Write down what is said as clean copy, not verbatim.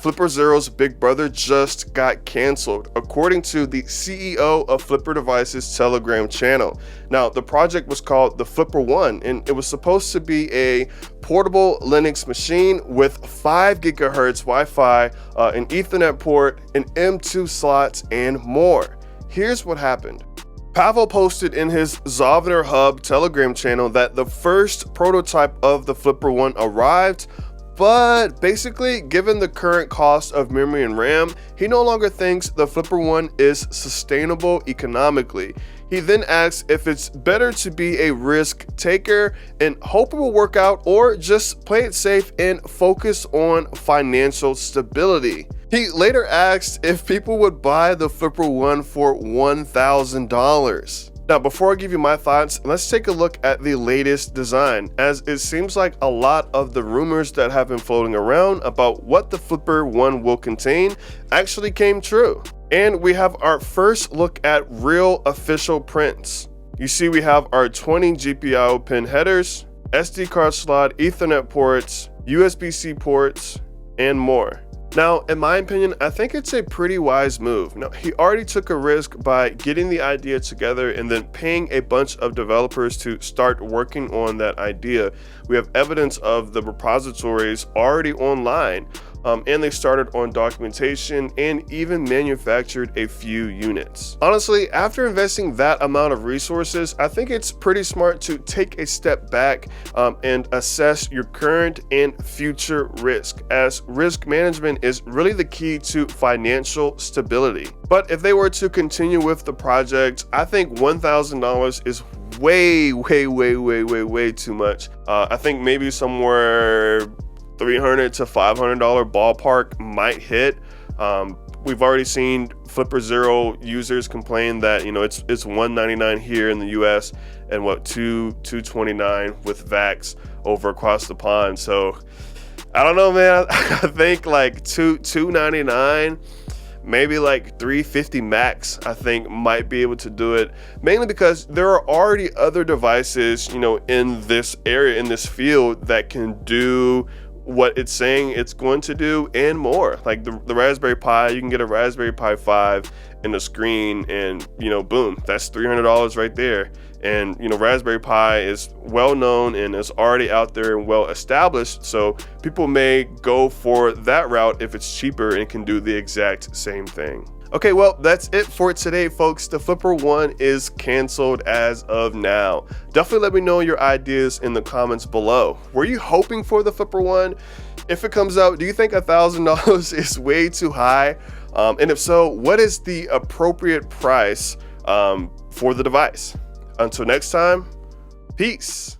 FlipperZero's big brother just got canceled, according to the CEO of Flipper Devices Telegram channel. Now, the project was called the Flipper One, and it was supposed to be a portable Linux machine with 5 gigahertz Wi-Fi, an Ethernet port, an M2 slots, and more. Here's what happened. Pavel posted in his Zovner Hub Telegram channel that the first prototype of the Flipper One arrived, but basically, given the current cost of memory and RAM, he no longer thinks the Flipper One is sustainable economically. He then asks if it's better to be a risk taker and hope it will work out, or just play it safe and focus on financial stability. He later asked if people would buy the Flipper One for $1,000. Now, before I give you my thoughts, let's take a look at the latest design, as it seems like a lot of the rumors that have been floating around about what the Flipper One will contain actually came true. And we have our first look at real official prints. You see we have our 20 GPIO pin headers, SD card slot, Ethernet ports, USB-C ports, and more. Now, in my opinion, I think it's a pretty wise move. Now, he already took a risk by getting the idea together and then paying a bunch of developers to start working on that idea. We have evidence of the repositories already online, and they started on documentation and even manufactured a few units. Honestly, after investing that amount of resources, I think it's pretty smart to take a step back and assess your current and future risk, as risk management is really the key to financial stability. But if they were to continue with the project, I think $1,000 is way too much. I think maybe somewhere $300 to $500 ballpark might hit. We've already seen FlipperZero users complain that, you know, it's $199 here in the US and what, $229 with VAX over across the pond. So I don't know, man. I think like $299, maybe like $350 max, I think might be able to do it, mainly because there are already other devices, you know, in this area, in this field, that can do what it's saying it's going to do and more. Like the Raspberry Pi, you can get a Raspberry Pi 5 and a screen, and, you know, boom, that's $300 right there. And, you know, Raspberry Pi is well known and is already out there and well established, so people may go for that route if it's cheaper and can do the exact same thing. Okay, well, that's it for today, folks. The Flipper One is canceled as of now. Definitely let me know your ideas in the comments below. Were you hoping for the Flipper One? If it comes out, do you think $1,000 is way too high? And if so, what is the appropriate price for the device? Until next time, peace.